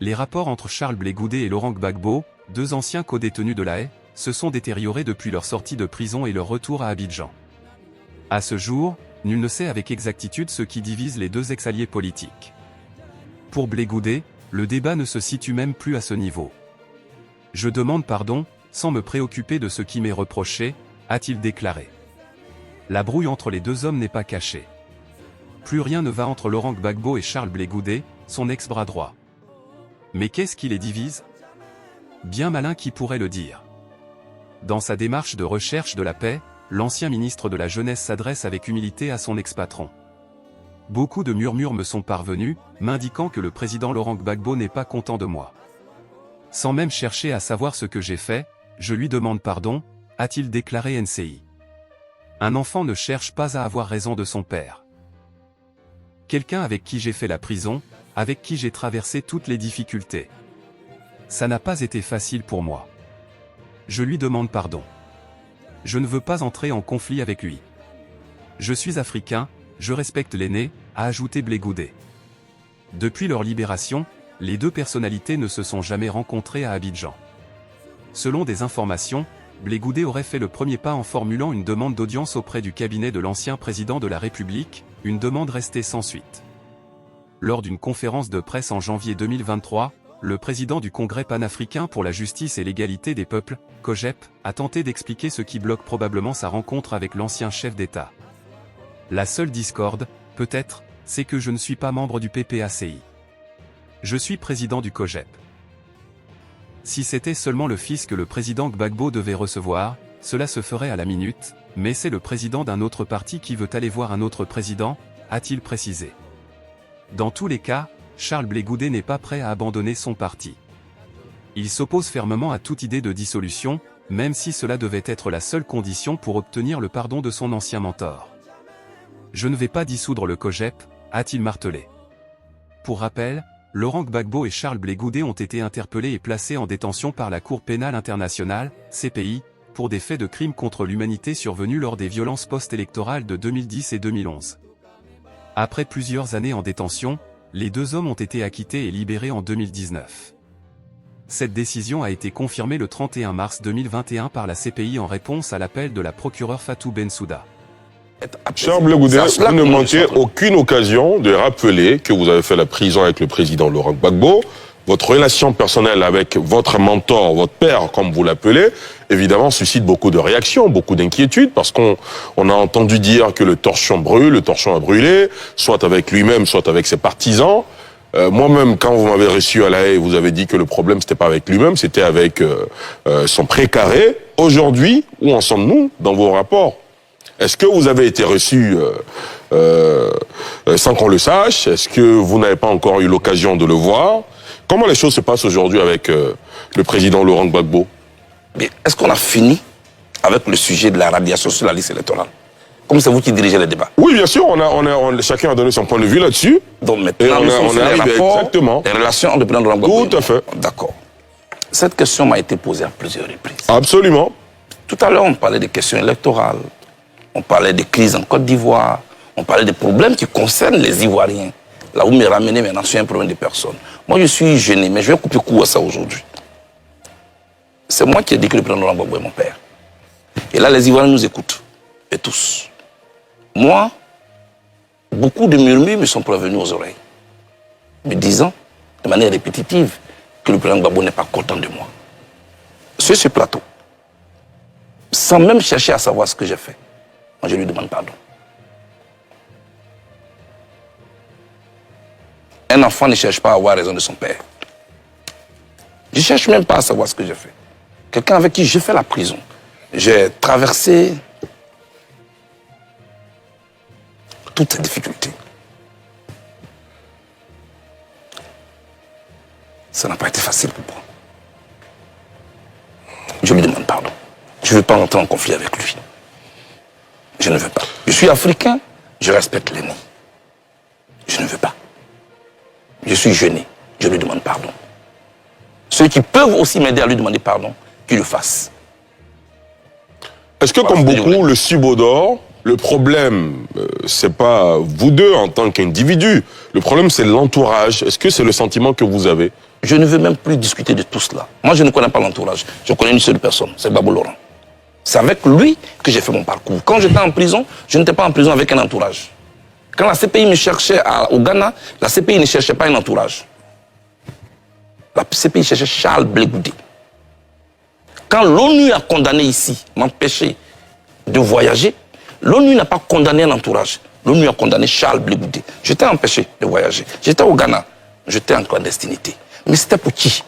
les rapports entre Charles Blé Goudé et Laurent Gbagbo, deux anciens co-détenus de La Haye, se sont détériorés depuis leur sortie de prison et leur retour à Abidjan. À ce jour, nul ne sait avec exactitude ce qui divise les deux ex-alliés politiques. Pour Blé Goudé, le débat ne se situe même plus à ce niveau. « Je demande pardon, sans me préoccuper de ce qui m'est reproché », a-t-il déclaré. La brouille entre les deux hommes n'est pas cachée. Plus rien ne va entre Laurent Gbagbo et Charles Blé Goudé, son ex-bras droit. Mais qu'est-ce qui les divise? Bien malin qui pourrait le dire. Dans sa démarche de recherche de la paix, l'ancien ministre de la Jeunesse s'adresse avec humilité à son ex-patron. Beaucoup de murmures me sont parvenus, m'indiquant que le président Laurent Gbagbo n'est pas content de moi. Sans même chercher à savoir ce que j'ai fait, je lui demande pardon, a-t-il déclaré NCI. Un enfant ne cherche pas à avoir raison de son père. Quelqu'un avec qui j'ai fait la prison, avec qui j'ai traversé toutes les difficultés. Ça n'a pas été facile pour moi. Je lui demande pardon. Je ne veux pas entrer en conflit avec lui. Je suis africain, je respecte l'aîné, a ajouté Blé Goudé. Depuis leur libération, les deux personnalités ne se sont jamais rencontrées à Abidjan. Selon des informations, Blé Goudé aurait fait le premier pas en formulant une demande d'audience auprès du cabinet de l'ancien président de la République, une demande restée sans suite. Lors d'une conférence de presse en janvier 2023, le président du Congrès panafricain pour la justice et l'égalité des peuples, COJEP, a tenté d'expliquer ce qui bloque probablement sa rencontre avec l'ancien chef d'État. La seule discorde, peut-être, c'est que je ne suis pas membre du PPACI. Je suis président du COJEP. Si c'était seulement le fils que le président Gbagbo devait recevoir, cela se ferait à la minute, mais c'est le président d'un autre parti qui veut aller voir un autre président, a-t-il précisé. Dans tous les cas, Charles Blé Goudé n'est pas prêt à abandonner son parti. Il s'oppose fermement à toute idée de dissolution, même si cela devait être la seule condition pour obtenir le pardon de son ancien mentor. Je ne vais pas dissoudre le COJEP, a-t-il martelé. Pour rappel, Laurent Gbagbo et Charles Blé Goudé ont été interpellés et placés en détention par la Cour pénale internationale, CPI, pour des faits de crimes contre l'humanité survenus lors des violences post-électorales de 2010 et 2011. Après plusieurs années en détention, les deux hommes ont été acquittés et libérés en 2019. Cette décision a été confirmée le 31 mars 2021 par la CPI en réponse à l'appel de la procureure Fatou Bensouda. Charles Blé Goudé, vous ne manquez aucune occasion de rappeler que vous avez fait la prison avec le président Laurent Gbagbo. Votre relation personnelle avec votre mentor, votre père, comme vous l'appelez, évidemment suscite beaucoup de réactions, beaucoup d'inquiétudes, parce qu'on a entendu dire que le torchon brûle, le torchon a brûlé, soit avec lui-même, soit avec ses partisans. Moi-même, quand vous m'avez reçu à La Haye, vous avez dit que le problème, c'était pas avec lui-même, c'était avec son précaré. Aujourd'hui, où en sommes-nous dans vos rapports? Est-ce que vous avez été reçu sans qu'on le sache? Est-ce que vous n'avez pas encore eu l'occasion de le voir? Comment les choses se passent aujourd'hui avec le président Laurent Gbagbo? Est-ce qu'on a fini avec le sujet de la radiation sur la liste électorale? Comme c'est vous qui dirigez les débats. Oui, bien sûr, chacun a donné son point de vue là-dessus. Donc maintenant, nous sommes sur les rapports, exactement. Les relations entre le président Laurent Gbagbo. Tout à fait. D'accord. Cette question m'a été posée à plusieurs reprises. Absolument. Tout à l'heure, on parlait des questions électorales, on parlait des crises en Côte d'Ivoire, on parlait des problèmes qui concernent les Ivoiriens. Là, vous me ramenez maintenant sur un problème de personnes. Moi, je suis gêné, mais je vais couper court à ça aujourd'hui. C'est moi qui ai dit que le président Laurent Gbagbo est mon père. Et là, les Ivoiriens nous écoutent. Et tous. Moi, beaucoup de murmures me sont parvenus aux oreilles, me disant, de manière répétitive, que le président Gbagbo n'est pas content de moi. Sur ce plateau, sans même chercher à savoir ce que j'ai fait, moi, je lui demande pardon. Un enfant ne cherche pas à avoir raison de son père. Je ne cherche même pas à savoir ce que j'ai fait. Quelqu'un avec qui j'ai fait la prison. J'ai traversé toutes ces difficultés. Ça n'a pas été facile pour moi. Je lui demande pardon. Je ne veux pas entrer en conflit avec lui. Je ne veux pas. Je suis africain, je respecte l'aîné. Je ne veux pas. Je suis gêné, je lui demande pardon. Ceux qui peuvent aussi m'aider à lui demander pardon, qu'ils le fassent. Est-ce que, comme beaucoup le subodorent, le problème, c'est pas vous deux en tant qu'individus, le problème c'est l'entourage. Est-ce que c'est le sentiment que vous avez? Je ne veux même plus discuter de tout cela. Moi, je ne connais pas l'entourage. Je connais une seule personne, c'est Gbagbo Laurent. C'est avec lui que j'ai fait mon parcours. Quand j'étais en prison, je n'étais pas en prison avec un entourage. Quand la CPI me cherchait au Ghana, la CPI ne cherchait pas un entourage. La CPI cherchait Charles Blé Goudé. Quand l'ONU a condamné ici, m'empêcher de voyager, l'ONU n'a pas condamné un entourage. L'ONU a condamné Charles Blé Goudé. J'étais empêché de voyager. J'étais au Ghana. J'étais en clandestinité. Mais c'était pour qui?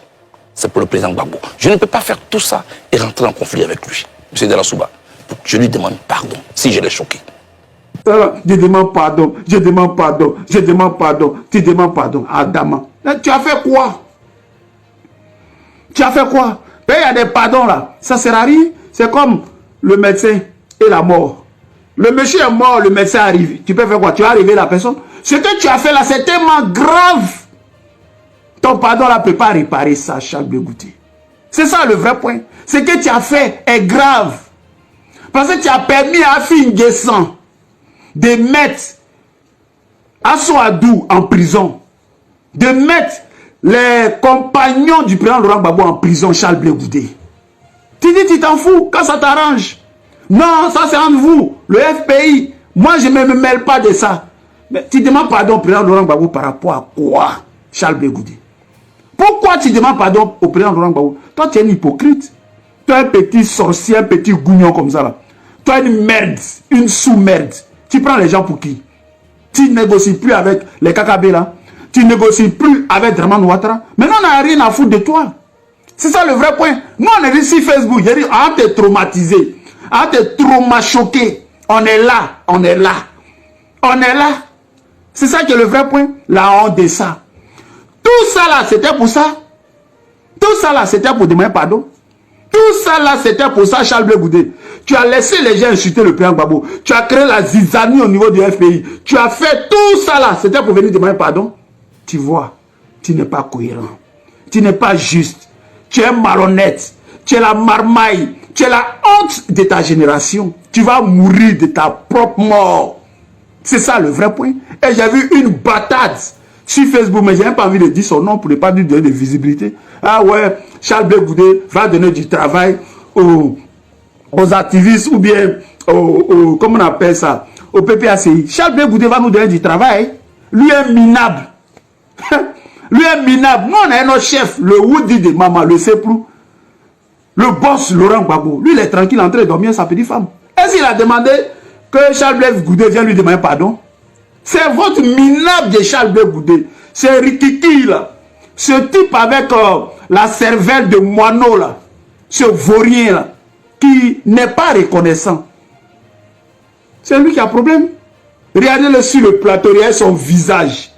C'est pour le président Gbagbo. Je ne peux pas faire tout ça et rentrer en conflit avec lui. M. Delassouba, je lui demande pardon si je l'ai choqué. Je demande pardon, je demande pardon, je demande pardon, tu demandes pardon. Adama, tu as fait quoi? Tu as fait quoi? Il y a des pardons là, ça sert à rien. C'est comme le médecin et la mort. Le monsieur est mort, le médecin arrive. Tu peux faire quoi? Tu as arrivé la personne. Ce que tu as fait là, c'est tellement grave. Ton pardon là ne peut pas réparer ça, Charles Blé Goudé. C'est ça le vrai point. Ce que tu as fait est grave. Parce que tu as permis à Affi N'Guessan de mettre Assou-Adou en prison. De mettre les compagnons du président Laurent Gbagbo en prison, Charles Blé Goudé. Tu dis tu t'en fous quand ça t'arrange. Non, ça c'est entre vous, le FPI. Moi je ne me mêle pas de ça. Mais tu demandes pardon au président Laurent Gbagbo par rapport à quoi, Charles Blé Goudé? Pourquoi tu demandes pardon au président Laurent Gbagbo? Toi, tu es un hypocrite. Tu es un petit sorcier, un petit gougnon comme ça. Là. Tu es une merde, une sous-merde. Tu prends les gens pour qui? Tu ne négocies plus avec les KKB là. Tu ne négocies plus avec Dramane Ouattara. Maintenant, on n'a rien à foutre de toi. C'est ça le vrai point. Nous, on est ici Facebook. J'ai dit, on t'est traumatisé. On t'est trauma choqué. On est là. On est là. On est là. C'est ça qui est le vrai point. La honte de ça. Tout ça là, c'était pour ça. Tout ça là, c'était pour demander pardon. Tout ça là, c'était pour ça, Charles Blé Goudé. Tu as laissé les gens insulter le président Gbagbo. Tu as créé la zizanie au niveau du FPI. Tu as fait tout ça là, c'était pour venir demander pardon. Tu vois, tu n'es pas cohérent. Tu n'es pas juste. Tu es malhonnête. Tu es la marmaille. Tu es la honte de ta génération. Tu vas mourir de ta propre mort. C'est ça le vrai point. Et j'ai vu une bataille sur Facebook, mais je n'ai pas envie de dire son nom pour ne pas lui donner de visibilité. Ah ouais, Charles Blé Goudé va donner du travail aux activistes ou bien comment on appelle ça, au PPACI. Charles Blé Goudé va nous donner du travail. Lui est minable. Lui est minable. Nous, on a un autre chef, le Woody de Maman, le Seprou. Le boss Laurent Gbagbo. Lui, il est tranquille en train de dormir sa petite femme. Est-ce qu'il a demandé que Charles Blé Goudé vienne lui demander pardon? C'est votre minable de Charles Blé Goudé. C'est Rikiki là. Ce type avec la cervelle de moineau là. Ce vaurien là. Qui n'est pas reconnaissant. C'est lui qui a problème. Regardez-le sur le plateau, regardez son visage.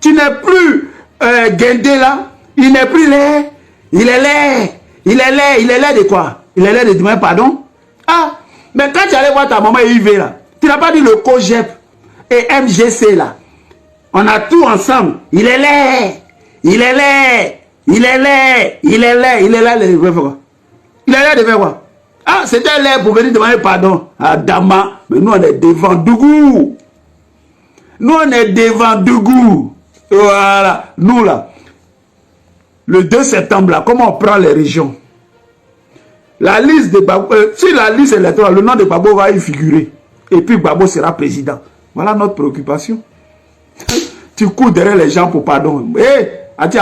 Tu n'es plus guindé là. Il n'est plus laid. Il est laid. Il est laid. Il est laid de quoi? Il est laid de demander pardon. Ah, mais quand tu allais voir ta maman Yves là, tu n'as pas dit le COGEP et MGC là. On a tout ensemble. Il est laid. Il est laid. Il est laid. Il est laid. Il est laid de faire quoi? Il est laid de faire quoi? Ah, c'était laid pour venir demander pardon à Dama. Mais nous, on est devant Dougou. Nous, on est devant Dougou. Voilà. Nous, là. Le 2 septembre, là, comment on prend les régions? La liste de Gbagbo, sur la liste électorale, le nom de Gbagbo va y figurer. Et puis Gbagbo sera président. Voilà notre préoccupation. Tu cours derrière les gens pour pardon. Hé,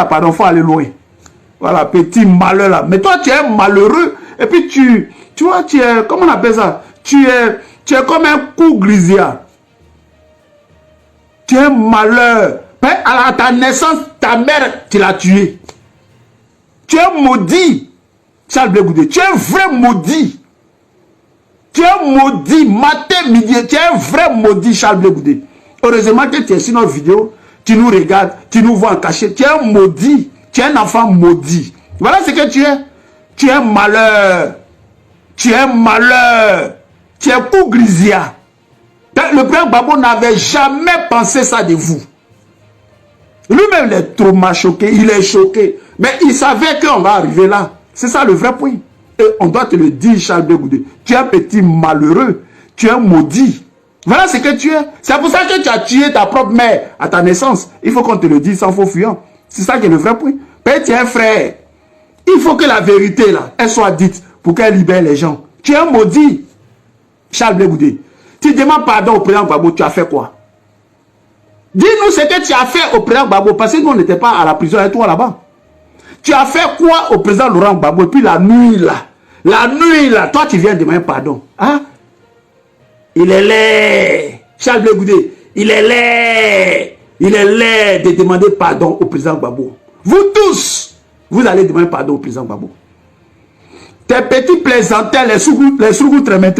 pardon, il faut aller loin. Voilà, petit malheur là. Mais toi, tu es malheureux. Et puis tu vois, tu es, comment on appelle ça? Tu es comme un coup grisia. Tu es malheur. Mais à ta naissance, ta mère, tu l'as tué. Tu es maudit, Charles Blé Goudé. Tu es un vrai maudit. Tu es maudit, matin, midi. Tu es un vrai maudit, Charles Blé Goudé. Heureusement que tu es sur notre vidéo. Tu nous regardes, tu nous vois en cachet. Tu es un maudit. Tu es un enfant maudit. Voilà ce que tu es. Tu es malheur. Tu es malheur. Tu es coup grisia. Le président Gbagbo n'avait jamais pensé ça de vous. Lui-même, il est trop mal choqué. Il est choqué. Mais il savait qu'on va arriver là. C'est ça le vrai point. Et on doit te le dire, Charles Blé Goudé. Tu es un petit malheureux. Tu es un maudit. Voilà ce que tu es. C'est pour ça que tu as tué ta propre mère à ta naissance. Il faut qu'on te le dise sans faux fuyant. C'est ça qui est le vrai point. Petit frère, il faut que la vérité, là, elle soit dite pour qu'elle libère les gens. Tu es un maudit. Charles Blé Goudé. Tu demandes pardon au président Gbagbo, tu as fait quoi? Dis-nous ce que tu as fait au président Gbagbo, parce que nous, on n'était pas à la prison avec toi là-bas. Tu as fait quoi au président Laurent Gbagbo? Et puis la nuit, là, toi, tu viens demander pardon. Hein? Il est laid. Charles Blé Goudé, il est laid. Il est laid de demander pardon au président Gbagbo. Vous tous, vous allez demander pardon au président Gbagbo. Tes petits plaisantels, les sougous trémé.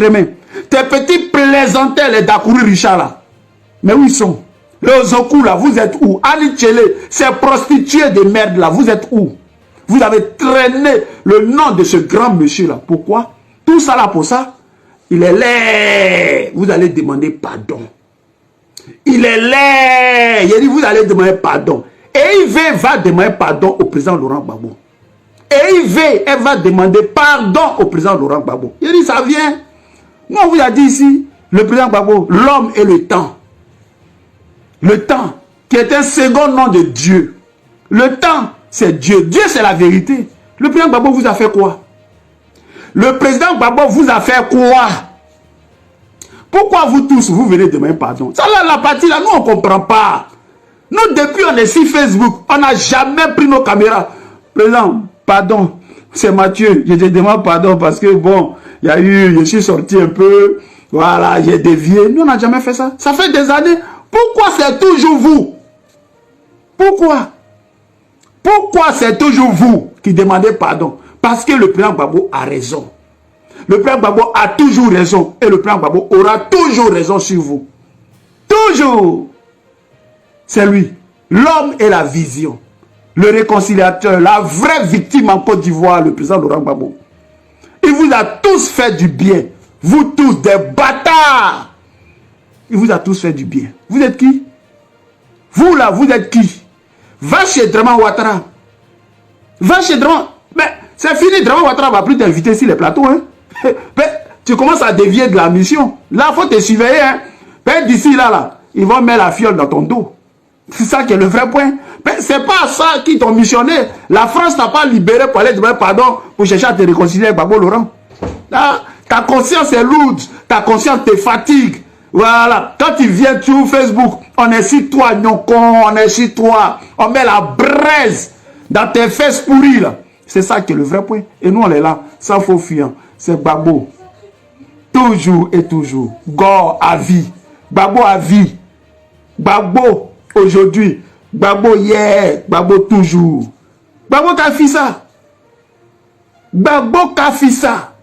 Tes petits plaisantels, les Dakouri Richard là. Mais où ils sont? Les Ozoku là, vous êtes où? Ali Tchele, ces prostituées de merde là, vous êtes où? Vous avez traîné le nom de ce grand monsieur là. Pourquoi? Tout ça là pour ça? Il est laid. Vous allez demander pardon. Il est laid. Il dit vous allez demander pardon. Et il va demander pardon au président Laurent Gbagbo. Et elle va demander pardon au président Laurent Gbagbo. Il dit ça vient. Nous on vous a dit ici, le président Gbagbo, l'homme et le temps. Le temps, qui est un second nom de Dieu. Le temps, c'est Dieu. Dieu, c'est la vérité. Le président Gbagbo vous a fait quoi? Le président Gbagbo vous a fait quoi? Pourquoi vous tous, vous venez demander pardon? Ça là, la partie là, nous on ne comprend pas. Nous, depuis on est sur Facebook, on n'a jamais pris nos caméras. Président, pardon, c'est Mathieu. Je te demande pardon parce que bon, il y a eu, je suis sorti un peu, voilà, j'ai dévié. Nous, on n'a jamais fait ça. Ça fait des années. Pourquoi c'est toujours vous? Pourquoi? Pourquoi c'est toujours vous qui demandez pardon? Parce que le président Gbagbo a raison. Le président Gbagbo a toujours raison. Et le président Gbagbo aura toujours raison sur vous. Toujours. C'est lui. L'homme et la vision. Le réconciliateur. La vraie victime en Côte d'Ivoire, le président Laurent Gbagbo. Il vous a tous fait du bien. Vous tous des bâtards. Il vous a tous fait du bien. Vous êtes qui? Vous là, vous êtes qui? Va chez Draman Ouattara. Va chez Draman. Mais c'est fini, Draman Ouattara va plus t'inviter sur les plateaux. Hein? Mais, tu commences à dévier de la mission. Là, il faut te surveiller. Hein? D'ici là, ils vont mettre la fiole dans ton dos. C'est ça qui est le vrai point. C'est pas ça qui t'ont missionné. La France n'a pas libéré pour aller demander pardon pour chercher à te réconcilier avec Gbagbo Laurent. Là, ta conscience est lourde. Ta conscience te fatigue. Voilà. Quand tu viens sur Facebook, on est sur toi, Nyokon, on est sur toi. On met la braise dans tes fesses pourries là. C'est ça qui est le vrai point. Et nous, on est là, sans faux fuyant. C'est Gbagbo. Toujours et toujours. Gore à vie. Gbagbo à vie. Gbagbo aujourd'hui. Gbagbo hier. Gbagbo toujours. Gbagbo qu'a fait ça. Gbagbo qu'a fait ça.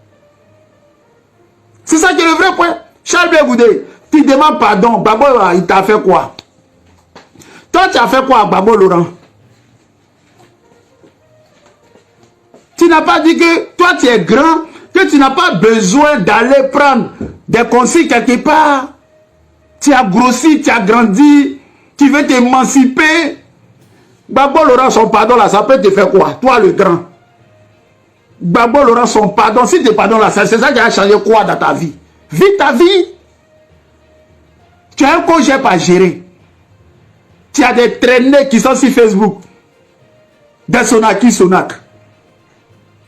C'est ça qui est le vrai point. Charles Blé Goudé, tu demandes pardon. Gbagbo, il t'a fait quoi? Toi, tu as fait quoi à Gbagbo Laurent? Tu n'as pas dit que toi, tu es grand, que tu n'as pas besoin d'aller prendre des consignes quelque part. Tu as grossi, tu as grandi, tu veux t'émanciper. Gbagbo Laurent, son pardon là, ça peut te faire quoi? Toi, le grand. Gbagbo Laurent, son pardon, si tu pardon là, c'est ça qui a changé quoi dans ta vie? Vis ta vie. Tu as un cogep à gérer. Tu as des traînées qui sont sur Facebook. Des Sonak.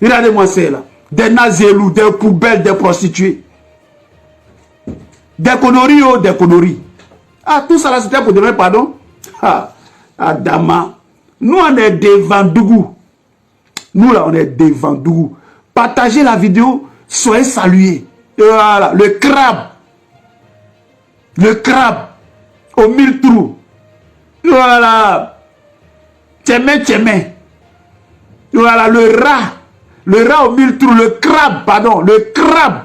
Regardez-moi ça là. Des nazélous, des poubelles, des prostituées. Des conneries, oh, des conneries. Ah, tout ça là, c'était pour demander pardon. Ah, Adama. Nous, on est devant Dougou. Nous, là, on est devant Dougou. Partagez la vidéo, soyez salués. Et voilà, le crabe. Le crabe. Aux 1000 trous. Voilà. Tchémé. Voilà, le rat. Le rat aux 1000 trous. Le crabe, pardon. Le crabe.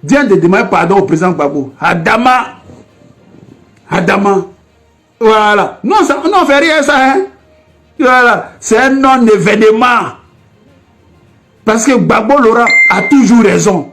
Viens de demander pardon au président Gbagbo. Adama. Voilà. Non, on fait rien ça, hein. Voilà. C'est un non-événement. Parce que Gbagbo Laurent a toujours raison.